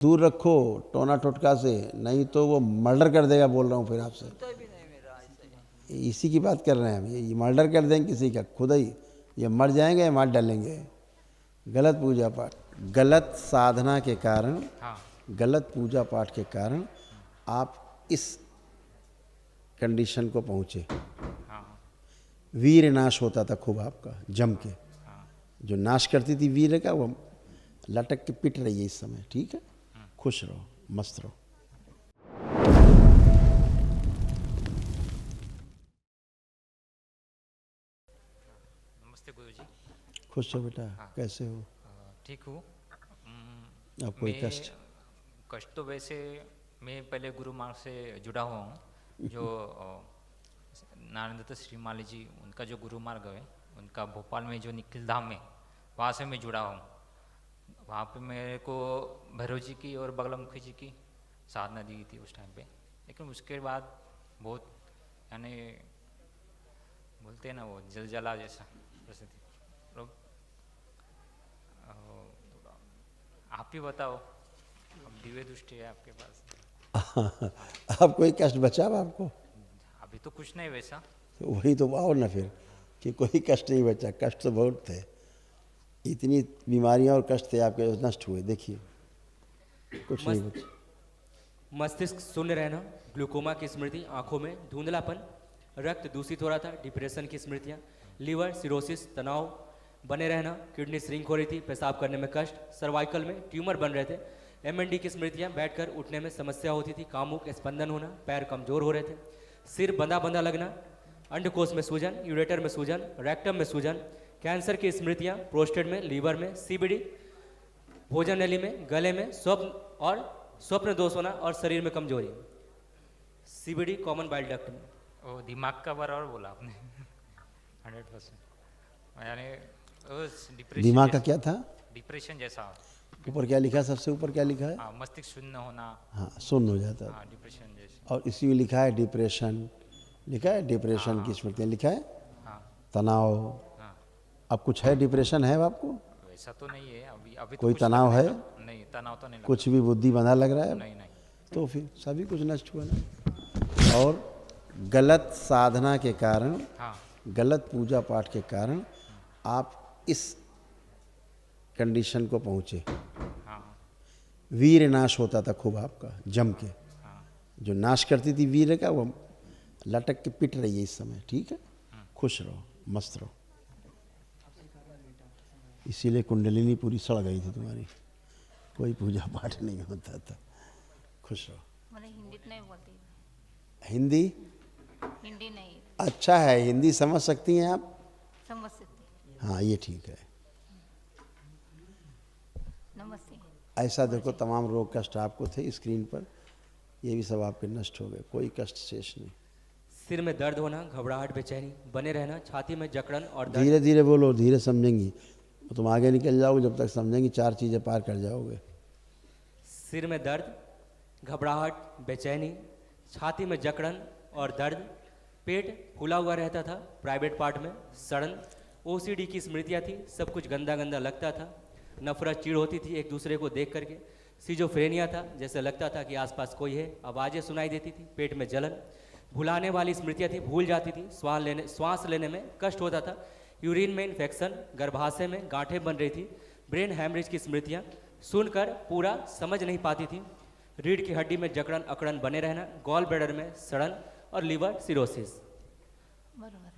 दूर रखो टोना टोटका से, नहीं तो वो मर्डर कर देगा। बोल रहा हूँ फिर आपसे, इसी की बात कर रहे हैं हम। ये मर्डर कर देंगे किसी का, खुद ही ये मर जाएंगे या मार डालेंगे। गलत पूजा पाठ, गलत साधना के कारण, हाँ। गलत पूजा पाठ के कारण आप इस कंडीशन को पहुँचे। हाँ। वीर नाश होता था खूब आपका जम के। हाँ। जो नाश करती थी वीर का, वो लटक के पिट रही है इस समय। ठीक है, खुश रहो, मस्त रहो। नमस्ते गुरुजी। खुश हो बेटा, हाँ। कैसे हो? ठीक हूँ। अब कोई मैं कष्ट? कष्ट तो वैसे मैं पहले गुरु मार्ग से जुड़ा हुआ हूँ। जो नारायण दत्त श्रीमाली जी, उनका जो गुरु मार्ग है, उनका भोपाल में जो निखिल धाम है, वहाँ से मैं जुड़ा हूँ। वहाँ पे मेरे को भैरव जी की और बगलामुखी जी की साधना दी थी उस टाइम पे। लेकिन उसके बाद बहुत, यानी बोलते हैं ना वो जलजला जैसा परिस्थिति। तो आप ही बताओ, अब दिव्य दृष्टि है आपके पास। अब कोई कष्ट बचा अब आपको? अभी तो कुछ नहीं वैसा। तो वही तो आओ ना फिर, कि कोई कष्ट नहीं बचा। कष्ट तो बहुत थे, इतनी बीमारियां और कष्ट थे आपके, नष्ट हुए। देखिए कुछ नहीं बचा। मस्तिष्क शून्य रहना, ग्लूकोमा की स्मृति, आंखों में धुंधलापन, रक्त दूषित हो रहा था, डिप्रेशन की स्मृतियाँ, लीवर सिरोसिस, तनाव बने रहना, किडनी श्रिंक हो रही थी, पेशाब करने में कष्ट, सर्वाइकल में ट्यूमर बन रहे थे, एमएनडी की स्मृतियाँ, बैठकर उठने में समस्या होती थी, कामुक स्पंदन होना, पैर कमजोर हो रहे थे, सिर बंधा बंधा लगना, अंडकोश में सूजन, यूरेटर में सूजन, रेक्टम में सूजन, कैंसर की स्मृतियाँ, प्रोस्टेट में, लीवर में, सीबीडी, भोजन नली में, गले में, स्वप्न दोष होना और शरीर में कमजोरी। सीबीडी कॉमन बाइल डक्ट में। वो दिमाग का बराबर बोला आपने। 100%। यानी उस डिप्रेशन दिमाग का क्या था? डिप्रेशन जैसा। ऊपर क्या लिखा है? सबसे ऊपर क्या लिखा है? हाँ, मस्तिष्क शून्य होना। हाँ, शून्य हो जाता। हाँ, डिप्रेशन जैसा। और इसी में लिखा है डिप्रेशन, लिखा है डिप्रेशन की स्मृतियाँ, लिखा है हाँ। तनाव। हाँ, अब कुछ है डिप्रेशन है आपको? वैसा तो नहीं है अभी। अभी तो कोई कुछ तनाव लगने है? का नहीं, तनाव तो नहीं कुछ लगता। भी बुद्धि बंधा लग रहा है? नहीं नहीं। तो फिर सभी कुछ नष्ट हुआ ना। और गलत साधना के कारण, हाँ। गलत पूजा पाठ के कारण आप इस कंडीशन को पहुँचे। हाँ। वीर नाश होता था खूब आपका जम के। हाँ। जो नाश करती थी वीर का, वो लटक के पिट रही है इस समय। ठीक है, खुश रहो, मस्त रहो। इसीलिए कुंडलिनी पूरी सड़ गई थी तुम्हारी, कोई पूजा पाठ नहीं होता था। खुश रहो। मैंने हिंदी तो नहीं बोलती। हिंदी हिंदी नहीं अच्छा है, हिंदी समझ सकती हैं आप? समझ सकती। हाँ, ये ठीक है। नमस्ते। ऐसा देखो, तमाम रोग कष्ट आपको थे स्क्रीन पर, ये भी सब आपके नष्ट हो गए, कोई कष्ट शेष नहीं। सिर में दर्द होना, घबराहट, बेचैनी बने रहना, छाती में जकड़न और दर्द। धीरे धीरे बोलो, धीरे समझेंगी तुम आगे निकल जाओगे। जब तक समझेंगी 4 चीज़ें पार कर जाओगे। सिर में दर्द, घबराहट, बेचैनी, छाती में जकड़न और दर्द, पेट फूला हुआ रहता था, प्राइवेट पार्ट में सड़न, ओसीडी की स्मृतियाँ थी, सब कुछ गंदा गंदा लगता था, नफरत चिढ़ होती थी एक दूसरे को देख करके, सिजोफ्रेनिया था, जैसे लगता था कि आसपास कोई है, आवाज़ें सुनाई देती थी, पेट में जलन, भुलाने वाली स्मृतियाँ थी, भूल जाती थी, श्वास लेने में कष्ट होता था, यूरिन में इन्फेक्शन, गर्भाशय में गांठें बन रही थी, ब्रेन हैमरेज की स्मृतियाँ, सुनकर पूरा समझ नहीं पाती थी, रीढ़ की हड्डी में जकड़न अकड़न बने रहना, गॉल ब्लैडर में सड़न और लिवर सिरोसिस। बरोबर है।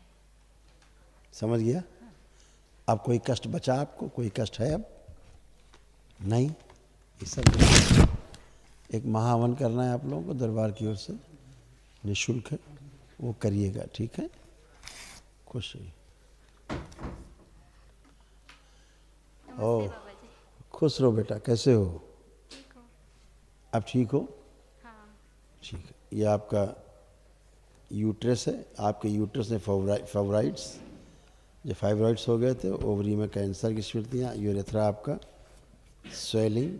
समझ गया? अब कोई कष्ट बचा आपको? कोई कष्ट है अब नहीं? ये सब एक महावन करना है आप लोगों को दरबार की ओर से, निःशुल्क है, वो करिएगा। ठीक है, खुश रहिए। ओ, बाबा जी। खुश रहो बेटा, कैसे हो? ठीक हो? अब ठीक हो? हाँ। ठीक है। ये आपका यूट्रस है, आपके यूट्रस में फाइब्राइड्स, जो फाइब्राइड्स हो गए थे, ओवरी में कैंसर की स्मृतियाँ, यूरेथ्रा आपका स्वेलिंग,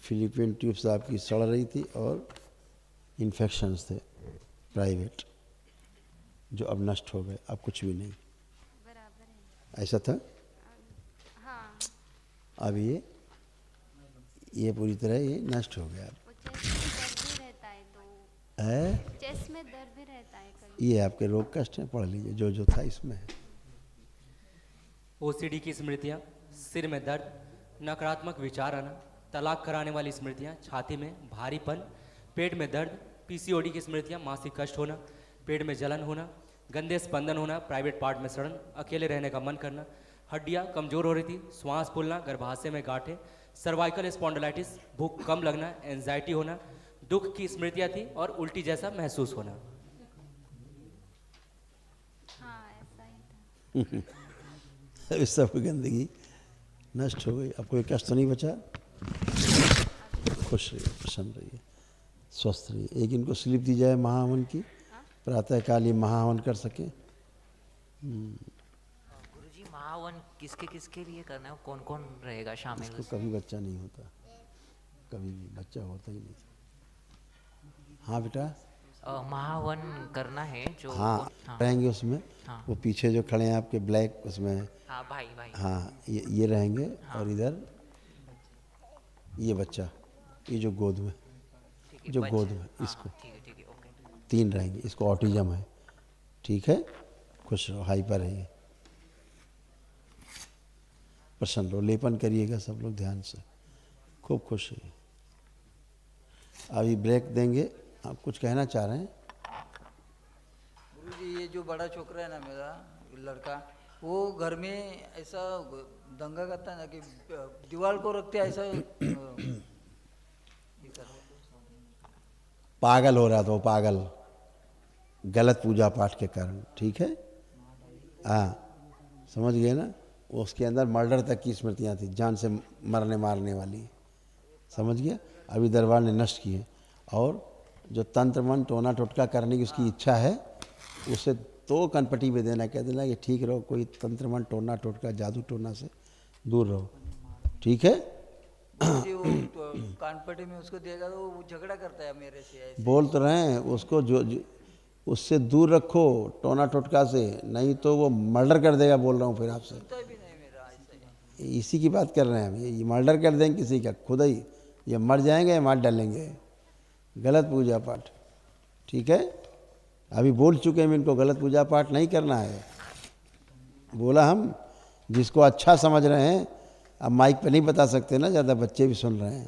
फिलिपिन ट्यूब्स आपकी सड़ रही थी, और इन्फेक्शंस थे प्राइवेट, जो अब नष्ट हो गए। अब कुछ भी नहीं। बराबर है। ऐसा था। हाँ। अब ये पूरी तरह ये नष्ट हो गया वो चेस्ट में दर्द भी रहता है तो है। चेस्ट में दर्द भी रहता है कभी। ये आपके रोग कष्ट हैं, पढ़ लीजिए जो जो था इसमें है। ओसीडी की स्मृतियाँ, सिर में दर्द, नकारात्मक विचार आना, तलाक कराने वाली स्मृतियाँ, छाती में भारीपन, पेट में दर्द, पीसीओडी की स्मृतियाँ, मासिक कष्ट होना, पेट में जलन होना, गंदे स्पंदन होना, प्राइवेट पार्ट में सड़न, अकेले रहने का मन करना, हड्डियाँ कमजोर हो रही थी, श्वास फूलना, गर्भाशय में गांठें, सर्वाइकल स्पॉन्डिलाइटिस, भूख कम लगना, एंजाइटी होना, दुख की स्मृतियाँ थी और उल्टी जैसा महसूस होना। हाँ ऐसा ही था। इस सब की गंदगी नष्ट हो गई। अब कोई कष्ट तो नहीं बचा। खुश रहिए, प्रसन्न रहिए, स्वस्थ रहिए। एक इनको स्लिप दी जाए महाहवन की, प्रातःकाल ये महाहवन कर सके। गुरुजी महावन किसके किसके लिए करना है, कौन कौन रहेगा शामिल? इसको कभी बच्चा नहीं होता, कभी भी बच्चा होता ही नहीं। हाँ बेटा, महावन करना है जो हाँ रहेंगे उसमें। हाँ। वो पीछे जो खड़े हैं आपके ब्लैक उसमें, हाँ भाई भाई। हाँ ये रहेंगे। और इधर ये बच्चा, ये जो गोद में, ठीक है, जो बच्चे- गोद में हाँ, इसको ठीक है ओके। 3 रहेंगे। इसको ऑटिज्म है। ठीक है, खुश रहो, हाइपर है ये। प्रसन्न रहो, लेपन करिएगा सब लोग ध्यान से, खूब खुश रहिए। अभी ब्रेक देंगे। आप कुछ कहना चाह रहे हैं? गुरुजी ये जो बड़ा छोकरा है ना मेरा लड़का, वो घर में ऐसा दंगा करता है ना कि दीवार को रखते ऐसा ये कर रहा है। पागल हो रहा था वो, पागल, गलत पूजा पाठ के कारण। ठीक है, हाँ समझ गए ना। वो उसके अंदर मर्डर तक की स्मृतियाँ थी, जान से मरने मारने वाली। समझ गया। अभी दरबार ने नष्ट किए। और जो तंत्र मन टोना टोटका करने की उसकी इच्छा है, उसे तो कनपट्टी में देना, कह देना कि ठीक रहो, कोई तंत्र मन टोना टोटका जादू टोना से दूर रहो। ठीक है, गुरुजी वो तो कानपट्टी में उसको देगा तो वो झगड़ा करता है मेरे से ऐसे। बोल तो रहे हैं उसको जो उससे दूर रखो टोना टोटका से, नहीं तो वो मर्डर कर देगा। बोल रहा हूँ फिर आपसे, सुनता भी नहीं मेरा ऐसा ही। इसी की बात कर रहे हैं हम। ये मर्डर कर देंगे किसी का, खुद ही ये मर जाएंगे या मार डालेंगे। गलत पूजा पाठ। ठीक है, अभी बोल चुके हैं इनको गलत पूजा पाठ नहीं करना है। बोला हम, जिसको अच्छा समझ रहे हैं। अब माइक पे नहीं बता सकते ना, ज़्यादा बच्चे भी सुन रहे हैं।